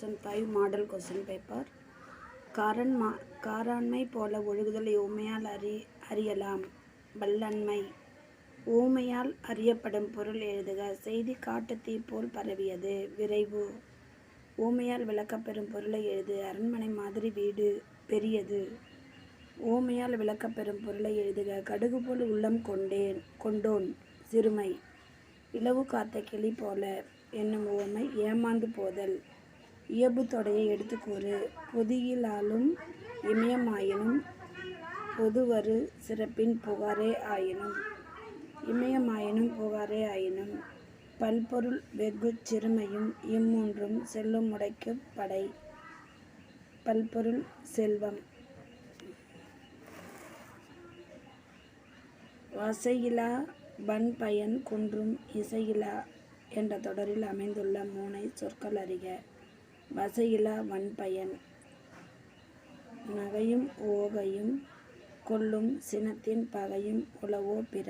2005 model question paper. காராண்மை போல ஒழுகுதல் உவமையால் அறியலாம். வல்லன்மை. உவமையால் அறியப்படும் பொருள் எழுதுக. செய்தி காட்டுத்தீ போல் பரவியது. விரைவு. உவமையால் விளக்கப்பெறும் பொருளை எழுது. அரண்மனை மாதிரி வீடு பெரியது. உவமையால் விளக்கப்பெறும் பொருளை எழுதுக. கடுகு போல் உள்ளம் கொண்டோன். சிறுமை. இலவு காத்த கிளி போல என்னும் உவமை ஏமாந்து போதல். இயல்பு தொடையை எடுத்துக்கூறு. பொதியிலாலும் இமயமாயினும் பொதுவரு சிறப்பின் புகாரே ஆயினும். இமயமாயினும் புகாரே ஆயினும். பல்பொருள் வெகுச் சிறுமையும் இம்மூன்றும் செல்லும் முடைக்குப் படை. பல்பொருள் செல்வம். வசையிலா வன்பயன் குன்றும் இசையிலா என்ற தொடரில் அமைந்துள்ள மூனை சொற்கள் அறிக. வசையிலா வன்பயன். நகையும் ஓகையும் கொள்ளும் சினத்தின் பகையும் உளவோ பிற.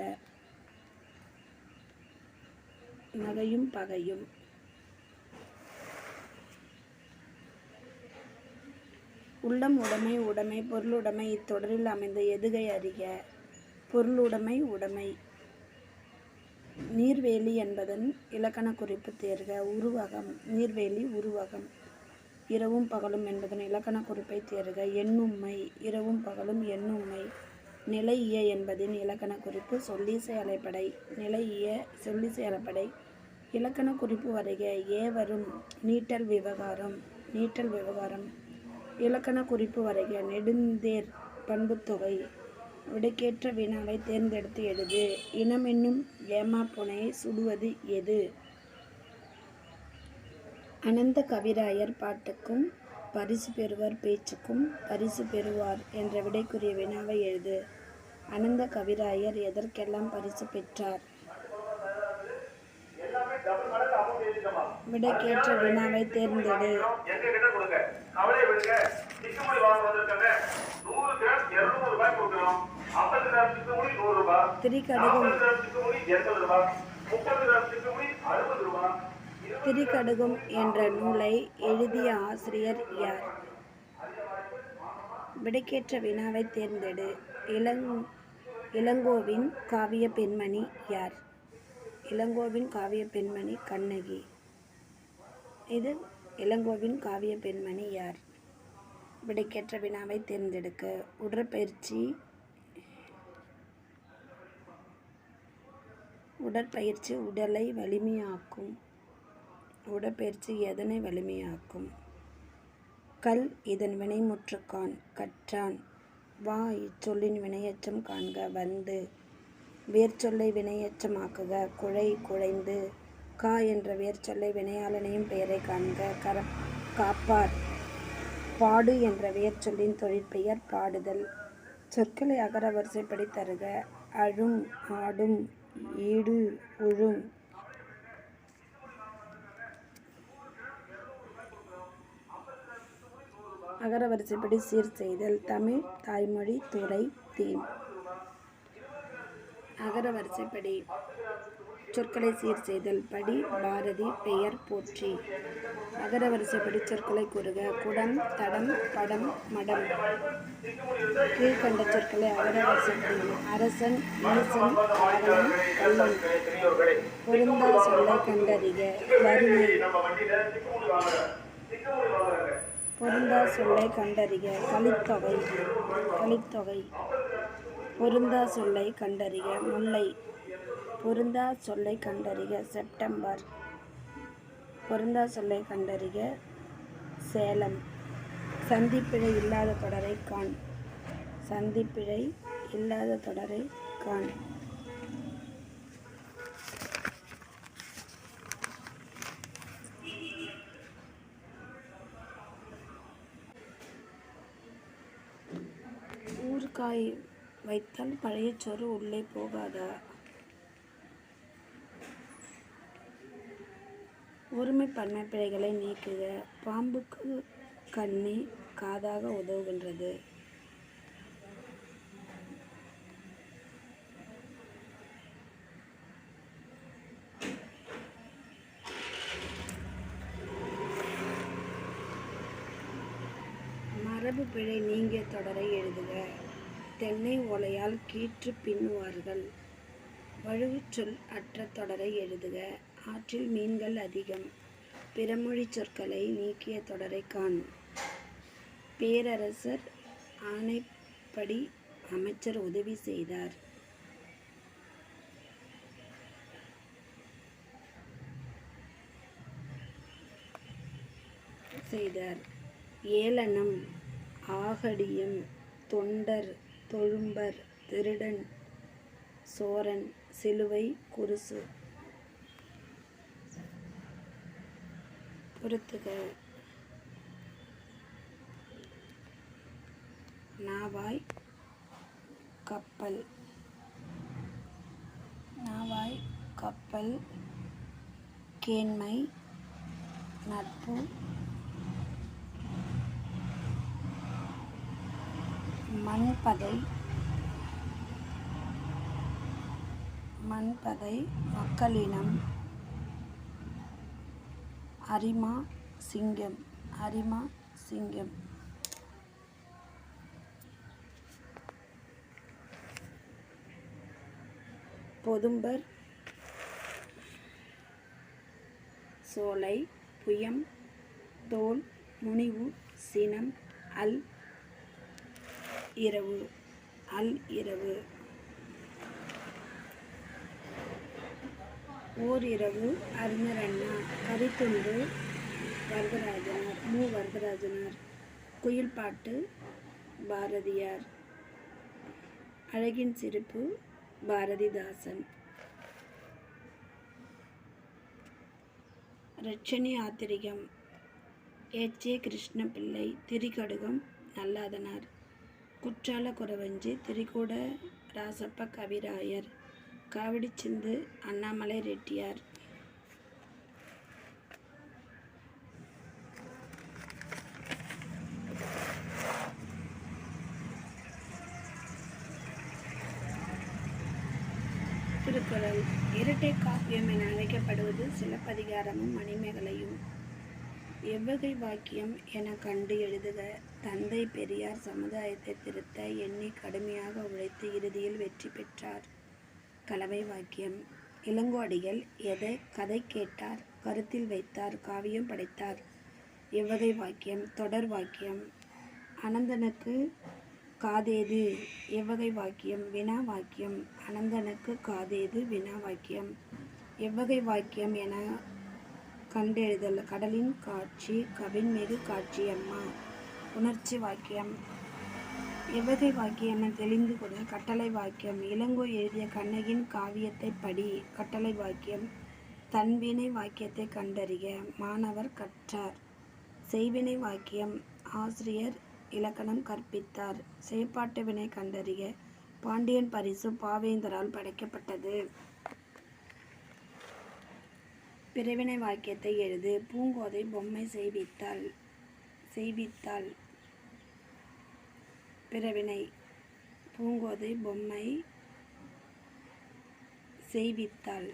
நகையும் பகையும். உள்ளம் உடைமை உடைமை பொருளுடைமை இத்தொடரில் அமைந்த எதுகை அறிக. பொருளுடைமை உடைமை. நீர்வேலி என்பதன் இலக்கண குறிப்பு தேர்க. உருவகம். நீர்வேலி உருவகம். இரவும் பகலும் என்பதன் இலக்கண குறிப்பை தேர்க. எண்ணும்மை. இரவும் பகலும் எண்ணும்மை. நிலையிய என்பதின் இலக்கண குறிப்பு சொல்லிசை அலைப்படை. நிலையிய சொல்லிசை அலைப்படை. இலக்கண குறிப்பு வரைக. ஏவரும். நீட்டல் விவகாரம். நீட்டல் விவகாரம். இலக்கண குறிப்பு வரைக. நெடுந்தேர் பண்புத்தொகை. விடைக்கேற்ற வினாவை தேர்ந்தெடுத்து எழுது. இனமென்னும் ஏமாப்புனையை சுடுவது எது? அனந்த கவிராயர் பாட்டுக்கும் பரிசு பெறுவர் பேச்சுக்கும் பரிசு பெறுவார் என்ற விடைக்குரிய வினாவை எழுது. அனந்த கவிராயர் எதற்கெல்லாம் பரிசு பெற்றார்? விடைக்கேற்ற வினாவை தேர்ந்தெடு. திரிகடுகம் என்ற நூலை எழுதிய ஆசிரியர் யார்? விடைக்கேற்ற வினாவை தேர்ந்தெடு. இளங்கோவின் காவிய பெண்மணி யார்? இளங்கோவின் காவிய பெண்மணி கண்ணகி. இது இளங்கோவின் காவிய பெண்மணி யார்? விடைக்கேற்ற வினாவை தேர்ந்தெடுக்க. உடற்பயிற்சி உடலை வலிமையாக்கும். உடற்பயிற்சி எதனை வலிமையாக்கும்? கல் இதன் வினைமுற்றுக்கான். கற்றான். வா இச்சொல்லின் வினையெச்சம் காண்க. வந்து. வேர்ச்சொல்லை வினையெச்சமாக்குக. குழை குழைந்து. கா என்ற வேர்ச்சொல்லை வினையாளனையும் பெயரை காண்க. காப்பார். பாடு என்ற வேர்ச்சொல்லின் தொழிற்பெயர் பாடுதல். சொற்களை அகர வரிசைப்படி தருக. அழும் ஆடும் ஈடு உழும். அகர வரிசைப்படி சீர் செய்தல். தமிழ் தாய்மொழி துறை தீம். அகர வரிசைப்படி சொற்களை சீர் செய்தல். படி பாரதி பெயர் போற்றி. அகர வரிசைப்படி சொற்களை கூறுக. குடம் தடம் படம் மடம். கீழ்கண்ட சொற்களை அகர வரிசைப்படி. அரசன் ஈசன் ஆவணன் கள்ளன். பொருந்தா சொல்லை கண்டறிக. வறுமை. பொருந்தா சொல்லை கண்டறிக. கலித்தொகை. கலித்தொகை. பொருந்தா சொல்லை கண்டறிக. முல்லை. பொருந்தா சொல்லை கண்டறிக. செப்டம்பர். பொருந்தா சொல்லை கண்டறிக. சேலம். சந்திப்பிழை இல்லாத தொடரை காண். சந்திப்பிழை இல்லாத தொடரை காண். ஊறுகாய் வைத்தால் பழைய சோறு உள்ளே போகாதா? ஒருமை பன்மை பிழைகளை நீக்குக. பாம்புக்கு கண்ணே காதாக உதவுகின்றது. மரபு பிழை நீங்கிய தொடரை எழுதுக. தென்னை ஓலையால் கீற்று பின்னுவார்கள். வழுவுச்சொல் அற்ற தொடரை எழுதுக. ஆற்றில் மீன்கள் அதிகம். பிறமொழி சொற்களை நீக்கிய தொடரை காண். பேரரசர் ஆணைப்படி அமைச்சர் உதவி செய்தார். ஏளனம், ஆகடியம், தொண்டர், தொழும்பர், திருடன், சோரன், சிலுவை, குருசு. பொறுத்துக. நாவாய் கப்பல். நாவாய் கப்பல். கேண்மை, நட்பு, மண்பதை. மண்பதை, மக்களினம். அரிமா, சிங்கம். அரிமா, சிங்கம். பொதும்பர், சோலை, புயம், தோல், முனிவு, சினம், அல், இரவு. அல் இரவு. ஓர் இரவு அறிஞர் அண்ணா. கரித்துண்டு வரதராஜனார். மு. வரதராஜனார். குயில் பாட்டு பாரதியார். அழகின் சிரிப்பு பாரதிதாசன். இரட்சணி ஆத்திரிகம் எச். ஏ. கிருஷ்ணபிள்ளை. திரிகடுகம் நல்லாதனார். குற்றால குறவஞ்சி திரிகூட ராசப்ப கவிராயர். காவடி சிந்து அண்ணாமலை ரெட்டியார். திருக்குறள் இரட்டை காப்பியம் என அழைக்கப்படுவது சிலப்பதிகாரமும் மணிமேகலையும். எவ்வகை வாக்கியம் என கண்டு எழுதுக. தந்தை பெரியார் சமுதாயத்தை திருத்த எண்ணி கடுமையாக உழைத்து இறுதியில் வெற்றி பெற்றார். கலவை வாக்கியம். இளங்கோஅடிகள் கதை கேட்டார், கருத்தில் வைத்தார், காவியம் படைத்தார். எவ்வகை வாக்கியம். தொடர் வாக்கியம். அனந்தனுக்கு காதேது. எவ்வகை வாக்கியம். வினா வாக்கியம். அனந்தனுக்கு காதேது வினா வாக்கியம். எவ்வகை வாக்கியம் என கண்டெழுதல். கடலின் காட்சி, கவின்மிகு காட்சி அம்மா. உணர்ச்சி வாக்கியம். எவ்வகை வாக்கியம் என தெளிந்து கொடு. கட்டளை வாக்கியம். இளங்கோ எழுதிய கண்ணகியின் காவியத்தை படி. கட்டளை வாக்கியம். தன்வினை வாக்கியத்தை கண்டறிக. மாணவர் கற்றார். செய்வினை வாக்கியம். ஆசிரியர் இலக்கணம் கற்பித்தார். செயற்பாட்டு வினை கண்டறிக. பாண்டியன் பரிசு பாவேந்தரால் படைக்கப்பட்டது. பிறவினை வாக்கியத்தை எழுது. பூங்கோதை பொம்மை செய்வித்தாள். பிறவினை. பூங்கோதை பொம்மை செய்வித்தாள்.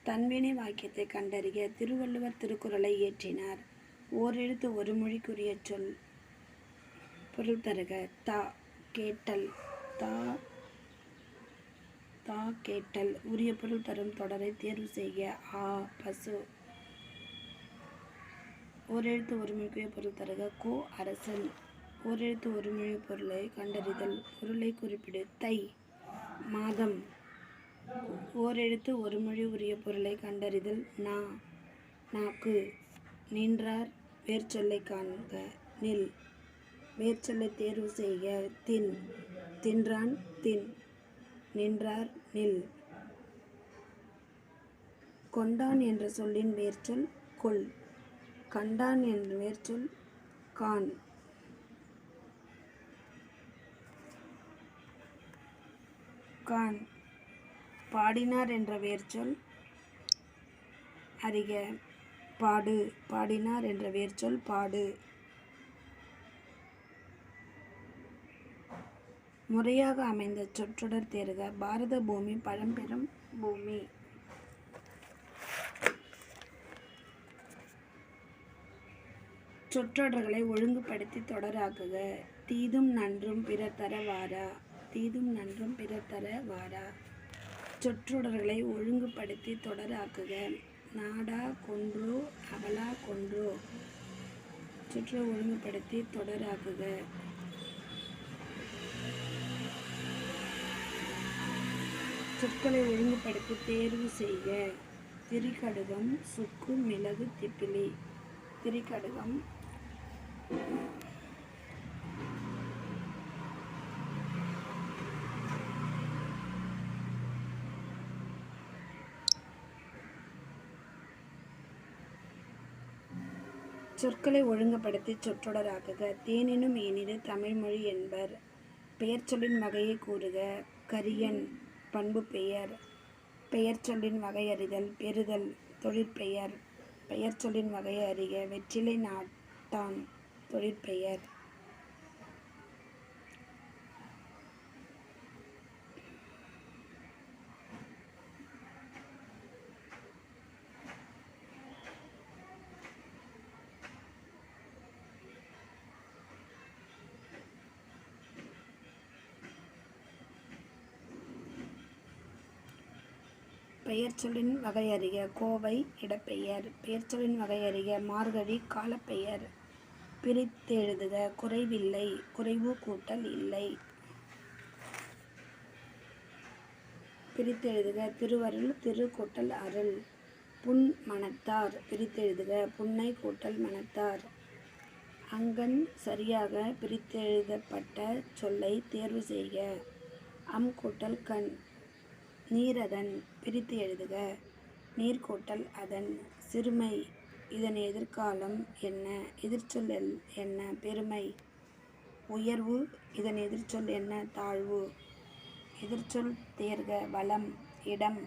தன்வினை வாக்கியத்தை கண்டறிக. திருவள்ளுவர் திருக்குறளை இயற்றினார். ஓரெழுத்து ஒரு மொழிக்குரிய சொல். பொருள் தருக. தா கேட்டல். தா கேட்டல். உரிய பொருள் தரும் தொடரை தேர்வு செய்க. ஆ பசு. ஓரெழுத்து ஒரு மொழிக்குரிய பொருள் தருக. கோ அரசன். ஓரெழுத்து ஒரு மொழி பொருளை கண்டறிதல். பொருளை குறிப்பிடு. தை மாதம். ஓரெழுத்து ஒரு மொழி உரிய பொருளை கண்டறிதல். நா நாக்கு. நின்றார் வேர்ச்சொல்லை காண்க. நில். வேர்ச்சொல்லை தேர்வு செய்க. தின். தின்றான். தின். நின்றார். நில். கொண்டான் என்ற சொல்லின் வேர்ச்சொல் கொள். கண்டான் என்ற வேர்ச்சொல் கான். கான். பாடினார் என்ற வேர்ச்சொல் அறிக. பாடு. பாடினார் என்ற வேர்ச்சொல் பாடு. முறையாக அமைந்த சொற்றொடர் தேர்க. பாரத பூமி பழம்பெரும் பூமி. சொற்றொடர்களை ஒழுங்குபடுத்தி தொடராக்குக. தீதும் நன்றும் பிறர் தர வாரா. தீதும் நன்றும் பிறர் தர வாரா. சொற்றொடர்களை ஒழுங்குபடுத்தி தொடராக்குக. நாடா கொன்றோ அவலா கொன்றோ. சொற்றை ஒழுங்குபடுத்தி தொடராக்குக. சொற்களை ஒழுங்குபடுத்தி தேர்வு செய்க. திரிகடுகம் சுக்கு மிளகு திப்பிலி. திரிகடுகம் சொற்களை ஒழுங்குபடுத்தி சொற்றொடராக்குக. தேனினும் இனிது தமிழ்மொழி என்பர். பெயர்ச்சொல்லின் வகையை கூறுக. கரியன் பண்பு பெயர். பெயர்ச்சொல்லின் வகையறிதல். பெறுதல் தொழிற்பெயர். பெயர்ச்சொல்லின் வகையை அறிக. வெற்றிலை நாட்டான் தொழிற்பெயர். பெயர்ச்சொல்லின் வகையறிக. கோவை இடப்பெயர். பெயர்ச்சொல்லின் வகையறிக. மார்கழி காலப்பெயர். பிரித்தெழுதுக. குறைவில்லை குறைவு கூட்டல் இல்லை. பிரித்தெழுதுக. திருவருள் திரு கூட்டல் அருள். புன் மனத்தார். பிரித்தெழுதுக. புன்னை கூட்டல் மனத்தார். அங்கண் சரியாக பிரித்தெழுதப்பட்ட சொல்லை தேர்வு செய்க. அம் கூட்டல் கண். நீரதன். பிரித்து எழுதுக. நீர் கூட்டல் அதன். சிறுமை இதன் எதிர்காலம் என்ன? எதிர்ச்சொல் என்ன? பெருமை. உயர்வு இதன் எதிர்ச்சொல் என்ன? தாழ்வு. எதிர்ச்சொல் தேர்க. வளம் இடம்.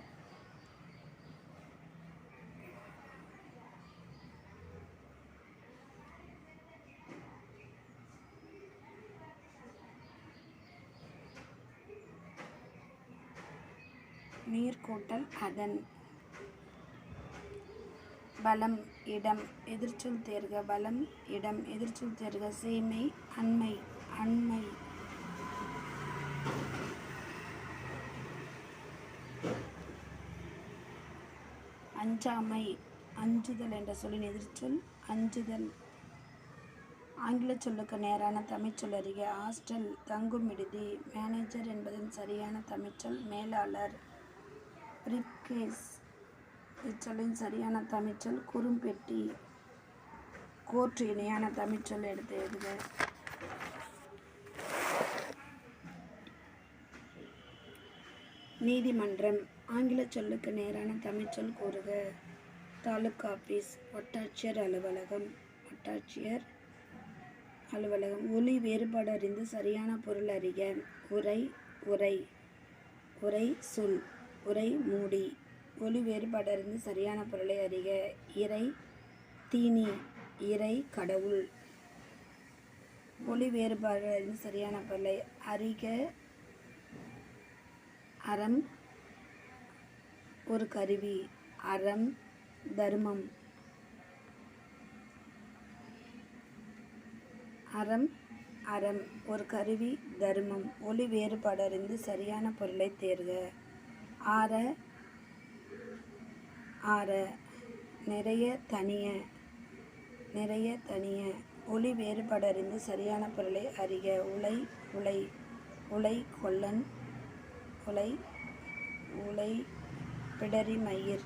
நீர் கூட்டல் அதன். வளம் இடம். எதிர்ச்சொல் தேர்க. வளம் இடம். எதிர்ச்சொல் தேர்க. சேமை அண்மை. அண்மை. அஞ்சாமை. அஞ்சுதல் என்ற சொல்லின் எதிர்ச்சொல் அஞ்சுதல். ஆங்கில சொல்லுக்கு நேரான தமிழ்ச்சொல் அறிக. ஹாஸ்டல் தங்கும் விடுதி. மேனேஜர் என்பதன் சரியான தமிழ்ச்சொல் மேலாளர். பிரிப்கேஸ் இச்சொல்லின் சரியான தமிழ்ச்சொல் குறும்பெட்டி. கோர்ட் இணையான தமிழ்ச்சொல் எடுத்து எழுதுக. நீதிமன்றம். ஆங்கில சொல்லுக்கு நேரான தமிழ்ச்சொல் கூறுக. தாலுக் ஆபீஸ். வட்டாட்சியர் அலுவலகம். வட்டாட்சியர் அலுவலகம். ஒலி வேறுபாடு அறிந்து சரியான பொருள் அறிக. உரை உரை. உரை சொல். உரை மூடி. ஒலி வேறுபாடு அறிந்து சரியான பொருளை அறிக. இறை தீனி. இறை கடவுள். ஒலி வேறுபாடு அறிந்து சரியான பொருளை அறிக. அறம் ஒரு கருவி. அறம் தர்மம். அறம் அறம் ஒரு கருவி தர்மம். ஒலி வேறுபாடு அறிந்து சரியான பொருளை தேர்க. ஆர ஆர. நிறைய தனிய. நிறைய தனிய. ஒலி வேறுபாடு அறிந்து சரியான பொருளை அறிக. உலை உலை. உலை கொல்லன். உலை உலை பிடரி மயிர்.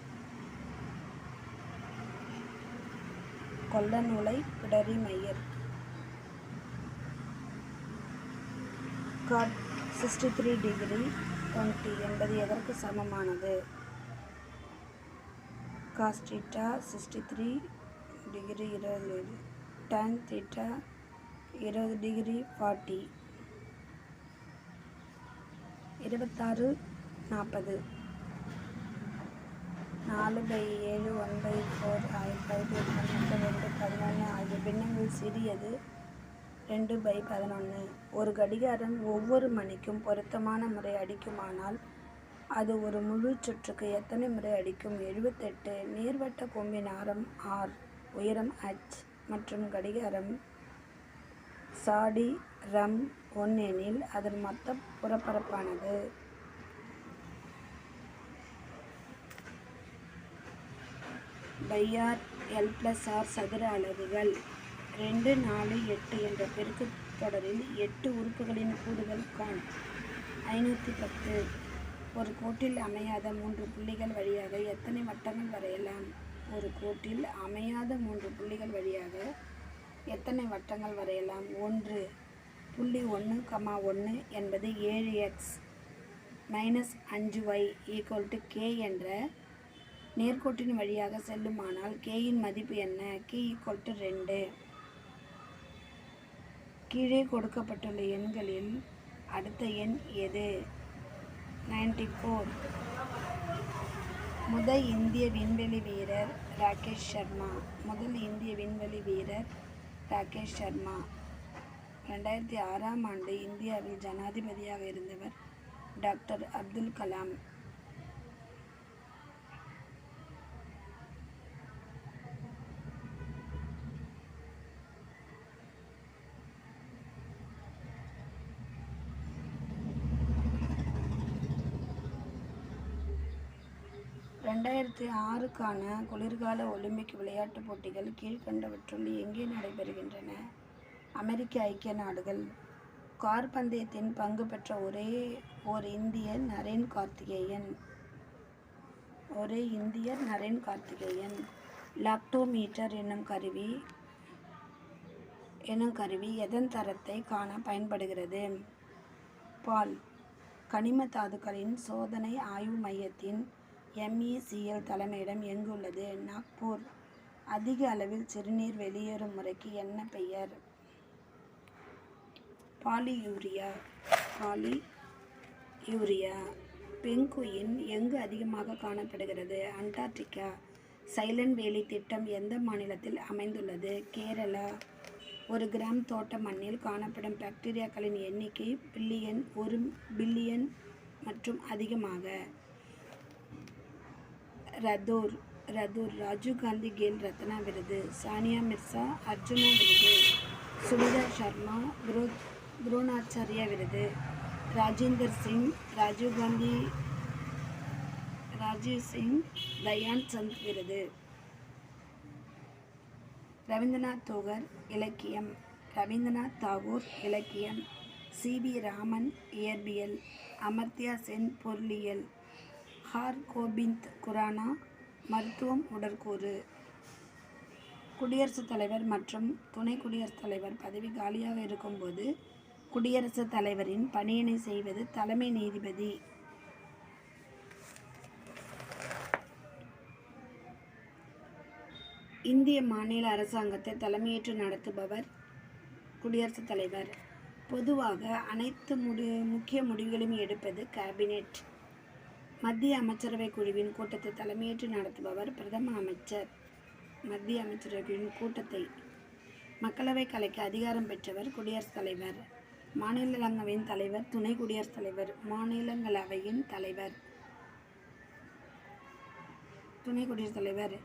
கொல்லன் உலை பிடரி மயிர். காட் 63 டிகிரி 20 என்பது எதற்கு சமமானது? Cos theta 63 degree 20. Tan theta 20 degree 40. 26 40. 4/7 1/4 5/2 11 ஆகிய பின்னங்கள் சிறியது 2/11. ஒரு கடிகாரம் ஒவ்வொரு மணிக்கும் பொருத்தமான முறை அடிக்குமானால் அது ஒரு முழு சுற்றுக்கு எத்தனை முறை அடிக்கும்? 78. நீர்வட்ட கொம்பின் ஆரம் r. உயரம் h. மற்றும் கடிகாரம் சாடி ரம் 1 எனில் அதன் மொத்த புறப்பரப்பானது πr l+r சதுர அலகுகள். 2, 4, 8 என்ற பெருக்குத் தொடரில் 8 உறுப்புகளின் கூடுதல் காண். 510. ஒரு கோட்டில் அமையாத 3 புள்ளிகள் வழியாக எத்தனை வட்டங்கள் வரையலாம்? ஒரு கோட்டில் அமையாத 3 புள்ளிகள் வழியாக எத்தனை வட்டங்கள் வரையலாம்? 1. புள்ளி 1, 1 என்பது 7x - 5y k என்ற நேர்கோட்டின் வழியாக செல்லுமானால் k இன் மதிப்பு என்ன? k 2. கீழே கொடுக்கப்பட்டுள்ள எண்களில் அடுத்த எண் எது? 94. முதல் இந்திய விண்வெளி வீரர் ராகேஷ் சர்மா. முதல் இந்திய விண்வெளி வீரர் ராகேஷ் சர்மா. 2006ஆம் ஆண்டு இந்தியாவில் ஜனாதிபதியாக இருந்தவர் டாக்டர் அப்துல் கலாம். (2006க்கான குளிர்கால ஒலிம்பிக் விளையாட்டுப் போட்டிகள் கீழ்க்கண்டவற்றுள் எங்கே நடைபெறுகின்றன? அமெரிக்க ஐக்கிய நாடுகள். கார் பந்தயத்தில் பங்கு பெற்ற ஒரே ஓர் இந்தியர் நரேன் கார்த்திகேயன். லாக்டோமீட்டர் என்னும் கருவி எதன் தரத்தை காண பயன்படுகிறது? பால். கனிம தாதுக்களின் சோதனை ஆய்வு மையத்தின் MECL தலைமையிடம் எங்குள்ளது? நாக்பூர். அதிக அளவில் சிறுநீர் வெளியேறும் முறைக்கு என்ன பெயர்? பாலியூரியா. பெங்குயின் எங்கு அதிகமாக காணப்படுகிறது? அண்டார்டிகா. சைலண்ட் வேலி திட்டம் எந்த மாநிலத்தில் அமைந்துள்ளது? கேரளா. 1 கிராம் தோட்ட மண்ணில் காணப்படும் பாக்டீரியாக்களின் எண்ணிக்கை பில்லியன், 1 பில்லியன் மற்றும் அதிகமாக. ரதூர். ராஜீவ் காந்தி கேல் ரத்னா விருது. சானியா மிர்சா அர்ஜுனா விருது. சுனிதா சர்மா துரோணாச்சாரியா விருது. ராஜேந்தர் சிங் ராஜீவ் சிங் தயான் சந்த் விருது. ரவீந்திரநாத் தாகூர் இலக்கியம். CB ராமன் இயற்பியல். அமர்த்தியா சென் பொருளியல். ஹார் கோபிந்த் குரானா மருத்துவம் உடற்கூறு. குடியரசுத் தலைவர் மற்றும் துணை குடியரசுத் தலைவர் பதவி காலியாக இருக்கும்போது குடியரசுத் தலைவரின் பணியினை செய்வது தலைமை நீதிபதி. இந்திய மாநில அரசாங்கத்தை தலைமையேற்று நடத்துபவர் குடியரசுத் தலைவர். பொதுவாக அனைத்து முக்கிய முடிவுகளையும் எடுப்பது கேபினெட். மத்திய அமைச்சரவை குழுவின் கூட்டத்தை தலைமையேற்று நடத்துபவர் பிரதம அமைச்சர். மத்திய அமைச்சரவை குழுவின் கூட்டத்தை மக்களவை கலைக்க அதிகாரம் பெற்றவர் குடியரசுத் தலைவர். மாநிலங்களவையின் தலைவர் துணை குடியரசுத் தலைவர். மாநிலங்களவையின் தலைவர் துணை குடியரசுத் தலைவர்.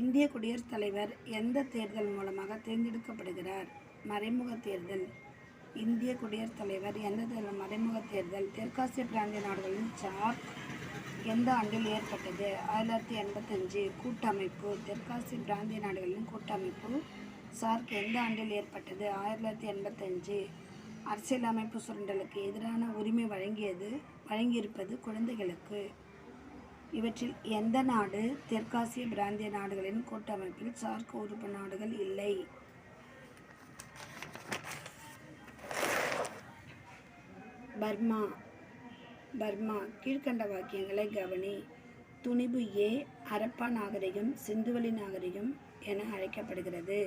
இந்திய குடியரசுத் தலைவர் எந்த தேர்தல் மூலமாக தேர்ந்தெடுக்கப்படுகிறார்? மறைமுக தேர்தல். இந்திய குடியரசுத் தலைவர் எந்த தேர்தல்? மறைமுக தேர்தல். தெற்காசிய பிராந்திய நாடுகளின் சார்க் எந்த ஆண்டில் ஏற்பட்டது? 1985. கூட்டமைப்பு. தெற்காசிய பிராந்திய நாடுகளின் கூட்டமைப்பு சார்க் எந்த ஆண்டில் ஏற்பட்டது? 1985. அரசியலமைப்பு சுரண்டலுக்கு எதிரான உரிமை வழங்கியிருப்பது குழந்தைகளுக்கு. இவற்றில் எந்த நாடு தெற்காசிய பிராந்திய நாடுகளின் கூட்டமைப்பில் சார்க் உறுப்பு நாடுகள் இல்லை? பர்மா. கீழ்க்கண்ட வாக்கியங்களை கவனி. துணிபு A ஹரப்பா நாகரிகம் சிந்துவெளி நாகரிகம் என அழைக்கப்படுகிறது.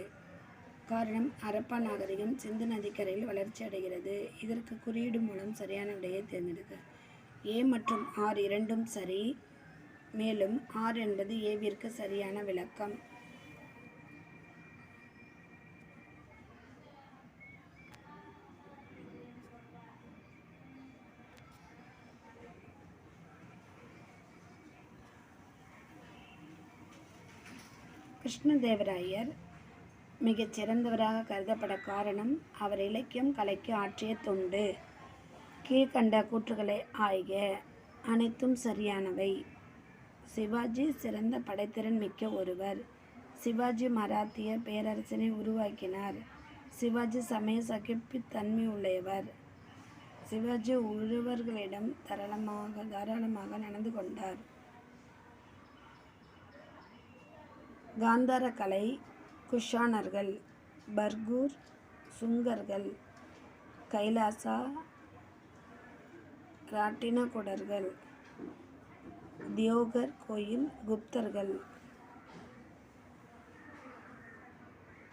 காரணம், ஹரப்பா நாகரிகம் சிந்து நதிக்கரையில் வளர்ச்சி அடைகிறது. இதற்கு குறியீடு மூலம் சரியான விடையை தேர்ந்தெடுக்க. A மற்றும் R இரண்டும் சரி. மேலும் R என்பது Aவிற்கு சரியான விளக்கம். கிருஷ்ணதேவராயர் மிகச் சிறந்தவராக கருதப்பட காரணம் அவர் இலக்கியம் கலைக்கு ஆற்றிய தொண்டு. கீழ்கண்ட கூற்றுகளை ஆய்க. அனைத்தும் சரியானவை. சிவாஜி சிறந்த படைத்திறன் மிக்க ஒருவர். சிவாஜி மராத்திய பேரரசினை உருவாக்கினார். சிவாஜி சமய சகிப்புத்தன்மை உள்ளவர். சிவாஜி உழவர்களிடம் தாராளமாக நடந்து கொண்டார். காந்தார கலை குஷாணர்கள், பர்கூர், சுங்கர்கள், கைலாசா, ராட்டினகுடர்கள், தியோகர் கோயில், குப்தர்கள்.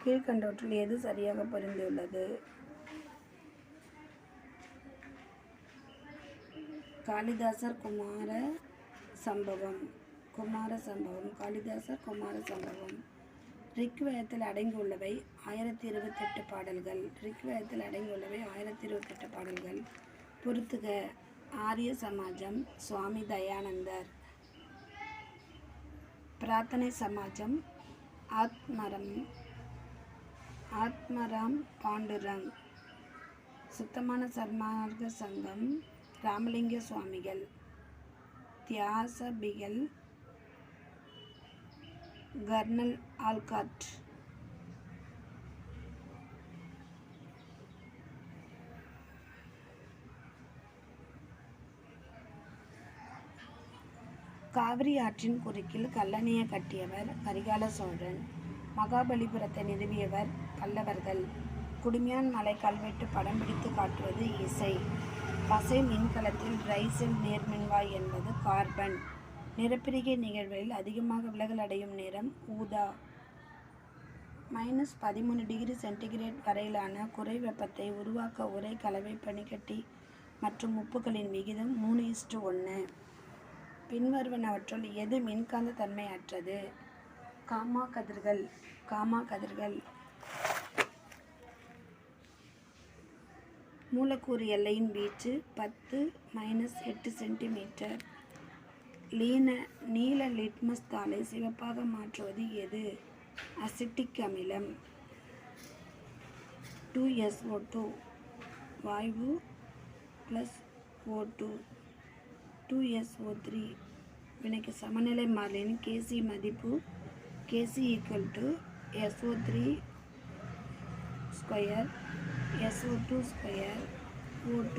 கீழ்கண்டவற்றில் எது சரியாக பொருந்தியுள்ளது? காளிதாசர் குமார சம்பவம். காளிதாசர் குமார சம்பவம். ரிக்வேதத்தில் அடங்கியுள்ளவை 1028 பாடல்கள். பொறுத்துக. ஆரிய சமாஜம் சுவாமி தயானந்தர். பிரார்த்தனை சமாஜம் ஆத்மராம் பாண்டுரங். சுத்தமான சன்மார்க்க சங்கம் ராமலிங்க சுவாமிகள். தியாசபிகள் கர்னல் ஆல்காட். காவிரி ஆற்றின் குறுக்கில் கல்லணையை கட்டியவர் கரிகால சோழன். மகாபலிபுரத்தை நிறுவியவர் பல்லவர்கள். குடுமியான் மலை கல்வெட்டு படம் பிடித்து காட்டுவது இசை. பசை மின்கலத்தில் ரைசெல் நேர்மின்வாய் என்பது கார்பன். நிறப்பிரிகை நிகழ்வுகளில் அதிகமாக விலகல் அடையும் நிறம் ஊதா. -13 டிகிரி சென்டிகிரேட் வரையிலான குறை வெப்பத்தை உருவாக்க உரை கலவை பனிக்கட்டி மற்றும் உப்புகளின் விகிதம் 3:1. பின்வருவனவற்றுள் எது மின்காந்த தன்மை அற்றது? காமா கதிர்கள். மூலக்கூறு எல்லையின் வீச்சு 10-8 சென்டிமீட்டர். நீல லிட்மஸ் தாளை சிவப்பாக மாற்றுவது எது? அசிட்டிக் அமிலம். 2SO2 வாயு +O2 2SO3 வினைக்கு சமநிலை மாறிலியின் Kc மதிப்பு Kc = SO3 square SO2 square O2.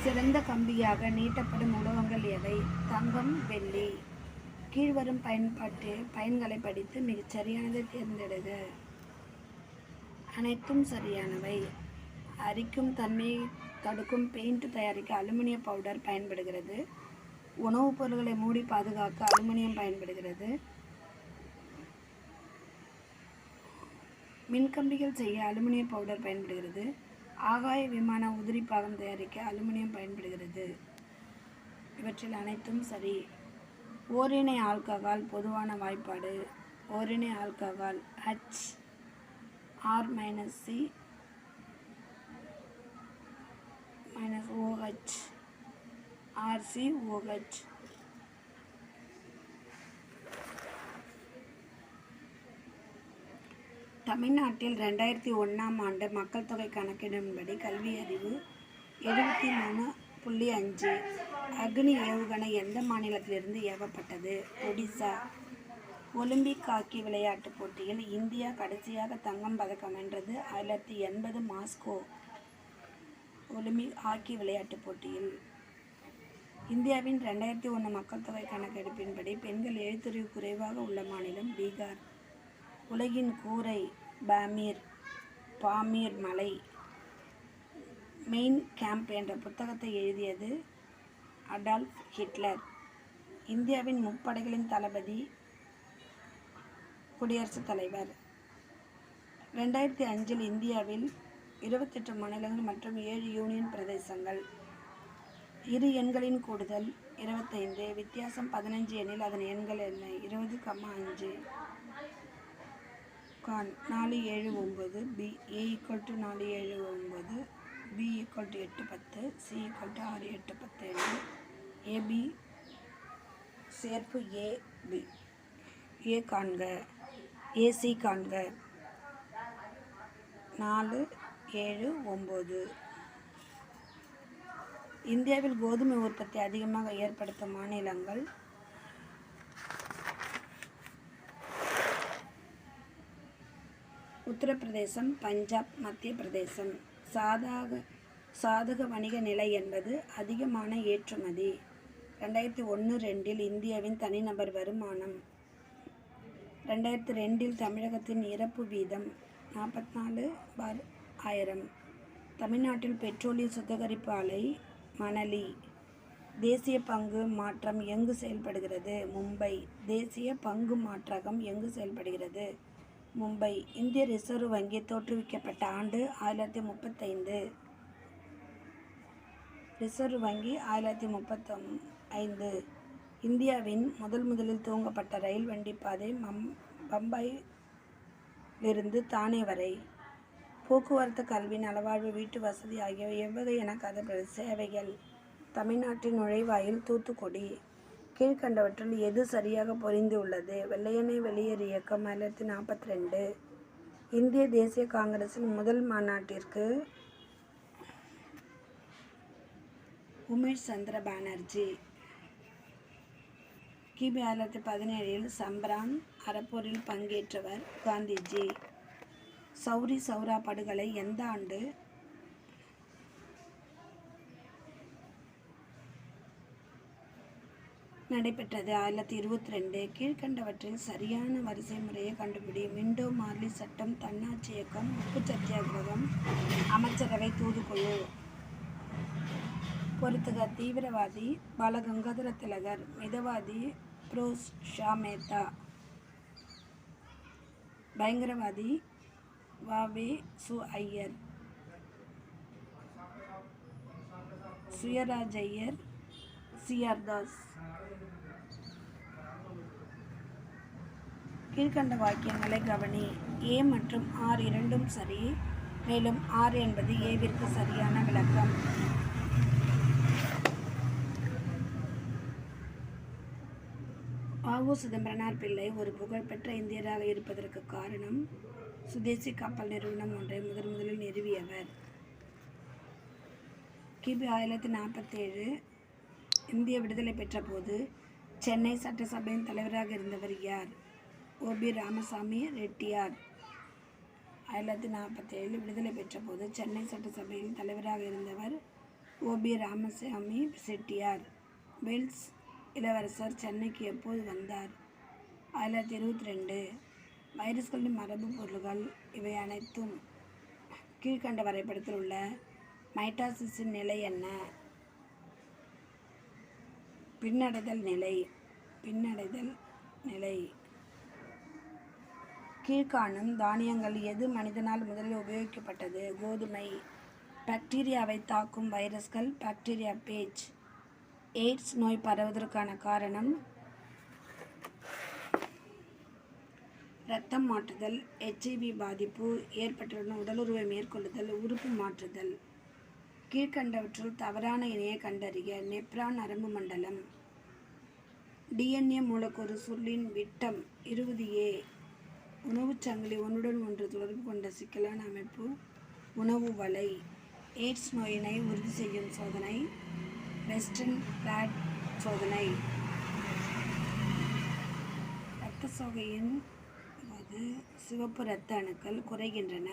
சிறந்த கம்பியாக நீட்டப்படும் உலோகங்கள் எவை? தங்கம், வெள்ளி. கீழ்வரும் பயன்களை படித்து மிகச் சரியானதை தேர்ந்தெடுக. அனைத்தும் சரியானவை. அரிக்கும் தன்மையை தடுக்கும் பெயிண்ட் தயாரிக்க அலுமினிய பவுடர் பயன்படுகிறது. உணவுப் பொருட்களை மூடி பாதுகாக்க அலுமினியம் பயன்படுகிறது. மின்கம்பிகள் செய்ய அலுமினிய பவுடர் பயன்படுகிறது. ஆகாய விமான உதிரி பாகம் தயாரிக்க அலுமினியம் பயன்படுகிறது. இவற்றில் அனைத்தும் சரி. ஓரிணை ஆல்கஹால் பொதுவான வாய்ப்பாடு. ஓரிணை ஆல்கஹால் H(R-C-OH) RCOH. தமிழ்நாட்டில் 2001ஆம் ஆண்டு மக்கள் தொகை கணக்கெடுப்பின்படி கல்வி அறிவு 73.5. அக்னி ஏவுகணை எந்த மாநிலத்திலிருந்து ஏவப்பட்டது? ஒடிசா. ஒலிம்பிக் ஹாக்கி விளையாட்டுப் போட்டியில் இந்தியா கடைசியாக தங்கம் பதக்கம் வென்றது 1980 மாஸ்கோ ஒலிம்பிக் ஹாக்கி விளையாட்டுப் போட்டியில். இந்தியாவின் 2001 மக்கள் தொகை கணக்கெடுப்பின்படி பெண்கள் எழுத்தறிவு குறைவாக உள்ள மாநிலம் பீகார். உலகின் கூரை பாமீர் மலை. மெயின் கேம்ப் என்ற புத்தகத்தை எழுதியது அடால்ஃப் ஹிட்லர். இந்தியாவின் முப்படைகளின் தளபதி குடியரசுத் தலைவர். 2005இல் இந்தியாவில் 28 மாநிலங்கள் மற்றும் 7 யூனியன் பிரதேசங்கள். இரு எண்களின் கூடுதல் 25. வித்தியாசம் 15 எனில் அதன் எண்கள் என்ன? 20,5. 479 B. A = 479 B = 810 C = 6 8 10 AB சேர்ப்பு ஏ காண்க. ஏசி காண்க. 4, 7, 9. இந்தியாவில் கோதுமை உற்பத்தி அதிகமாக ஏற்படுத்தும் மாநிலங்கள் உத்தரப்பிரதேசம், பஞ்சாப், மத்திய பிரதேசம். சாதக வணிக நிலை என்பது அதிகமான ஏற்றுமதி. 2001-2 இந்தியாவின் தனிநபர் வருமானம். 2002 தமிழகத்தின் இறப்பு வீதம் 44/1000. தமிழ்நாட்டில் பெட்ரோலிய சுத்திகரிப்பு ஆலை மணலி. தேசிய பங்கு மாற்றம் எங்கு செயல்படுகிறது? மும்பை. தேசிய பங்கு மாற்றகம் எங்கு செயல்படுகிறது? மும்பை. இந்திய ரிசர்வ் வங்கி தோற்றுவிக்கப்பட்ட ஆண்டு 1935. ரிசர்வ் வங்கி 1935. இந்தியாவின் முதலில் துவங்கப்பட்ட ரயில் வண்டி பாதை பம்பாயிலிருந்து தானே வரை. போக்குவரத்து, கல்வி, நலவாழ்வு, வீட்டு வசதி ஆகியவை எவ்வகையான சேவைகள்? தமிழ்நாட்டின் நுழைவாயில் தூத்துக்குடி. கீழ்கண்டவற்றில் எது சரியாக பொருந்தியுள்ளது? வெள்ளையனே வெளியேறு இயக்கம் 1942. இந்திய தேசிய காங்கிரசின் முதல் மாநாட்டிற்கு உமேஷ் சந்திர பானர்ஜி. கிபி 1917 சம்பரான் அறப்போரில் பங்கேற்றவர் காந்திஜி. சௌரி சௌரா படுகொலை எந்த ஆண்டு? நடைபெற்றது? 1922. கீழ்கண்டவற்றில் சரியான வரிசை முறையை கண்டுபிடி. மிண்டோ மார்லி சட்டம், தன்னாட்சி இயக்கம், உப்பு சத்தியாகிரகம், அமைச்சரவை தூதுக்குழு. பொறுத்துக. தீவிரவாதி பாலகங்காதர திலகர். மிதவாதி ஃபிரோஸ் ஷா மேத்தா. பயங்கரவாதி வ.வே.சு. ஐயர். சுயராஜ்யர் சி.ஆர். தாஸ். கீழ்கண்ட வாக்கியங்களை கவனி. ஏ மற்றும் ஆர் இரண்டும் சரி. மேலும் ஆர் என்பது ஏவிற்கு சரியான விளக்கம். வ.உ. சிதம்பரனார் பிள்ளை ஒரு புகழ்பெற்ற இந்தியராக இருப்பதற்கு காரணம் சுதேசி கப்பல் நிறுவனம் ஒன்றை முதலில் நிறுவியவர். கிபி 1947 இந்திய விடுதலை பெற்ற போது சென்னை சட்டசபையின் தலைவராக இருந்தவர் யார்? ஓ.பி. ராமசாமி ரெட்டியார். 1947 விடுதலை பெற்ற போது சென்னை சட்டசபையில் தலைவராக இருந்தவர் ஓ.பி. ராமசாமி செட்டியார். வேல்ஸ் இளவரசர் சென்னைக்கு எப்போது வந்தார்? 1922. வைரஸ்களின் மரபு பொருள்கள் இவை அனைத்தும். கீழ்கண்ட வரைபடத்தில் உள்ள மைட்டாசிஸின் நிலை என்ன? பின்னடைதல் நிலை. கீழ்காணும் தானியங்கள் எது மனிதனால் முதலில் உபயோகிக்கப்பட்டது? கோதுமை. பாக்டீரியாவை தாக்கும் வைரஸ்கள். Bacteria page. எய்ட்ஸ் நோய் பரவுவதற்கான காரணம் இரத்தம் மாற்றுதல். HIV பாதிப்பு ஏற்பட்டுள்ள உடலுறவை மேற்கொள்ளுதல். உறுப்பு மாற்றுதல். கீழ்கண்டவற்றுள் தவறான இணையை கண்டறிக. நெப்ரான் நரம்பு மண்டலம். DNA மூலக்கூறு சுருளின் விட்டம் 20A. உணவுச் சங்கிலி ஒன்றுடன் ஒன்று தொடர்பு கொண்ட சிக்கலான அமைப்பு உணவு வலை. எய்ட்ஸ் நோயினை உறுதி செய்யும் சோதனை வெஸ்டர்ன் பிளாட் சோதனை. இரத்த சோகையின் போது சிவப்பு இரத்த அணுக்கள் குறைகின்றன.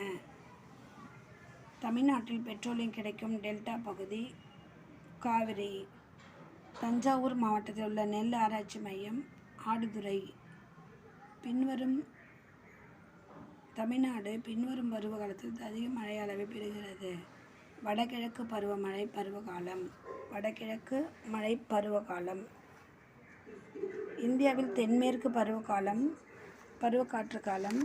தமிழ்நாட்டில் பெட்ரோலியம் கிடைக்கும் டெல்டா பகுதி காவிரி. தஞ்சாவூர் மாவட்டத்தில் உள்ள நெல் ஆராய்ச்சி மையம் ஆடுதுறை. தமிழ்நாடு பின்வரும் பருவகாலத்தில் அதிக மழை அளவை பெறுகிறது. வடகிழக்கு பருவமழை பருவகாலம். வடகிழக்கு மழை பருவகாலம். இந்தியாவில் தென்மேற்கு பருவக்காற்று காலம்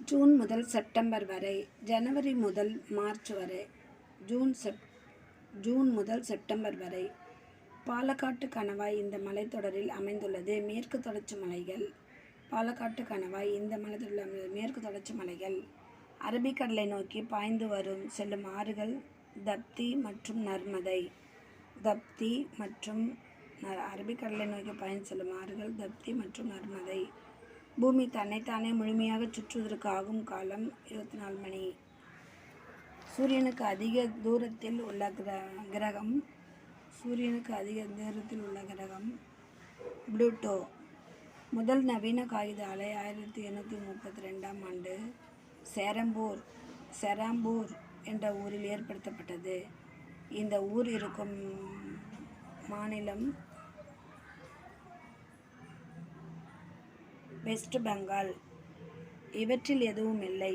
ஜூன் முதல் செப்டம்பர் வரை. ஜனவரி முதல் மார்ச் வரை. ஜூன் முதல் செப்டம்பர் வரை. பாலக்காட்டு கணவாய் இந்த மலைத்தொடரில் அமைந்துள்ளது. மேற்கு தொடர்ச்சி மலைகள். பாலக்காட்டு கணவாய் இந்த மலைத்தொடரில் அமைந்துள்ளது. மேற்கு தொடர்ச்சி மலைகள். அரபிக்கடலை நோக்கி பாய்ந்து செல்லும் ஆறுகள் தப்தி மற்றும் நர்மதை. தப்தி மற்றும் அரபிக்கடலை நோக்கி பயணம் செல்லும் ஆறுகள் தப்தி மற்றும் நர்மதை. பூமி தன்னைத்தானே முழுமையாக சுற்றுவதற்கு ஆகும் காலம் 24 மணி. சூரியனுக்கு அதிக தூரத்தில் உள்ள கிரகம் புளூட்டோ. முதல் நவீன காகித ஆலை 1832ஆம் ஆண்டு செராம்பூர் என்ற ஊரில் ஏற்படுத்தப்பட்டது. இந்த ஊர் இருக்கும் மாநிலம் வெஸ்ட் பெங்கால். இவற்றில் எதுவும் இல்லை.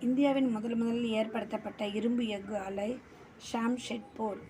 இந்தியாவின் முதலில் ஏற்படுத்தப்பட்ட இரும்பு எஃகு ஆலை ஷாம்ஷெட்பூர்.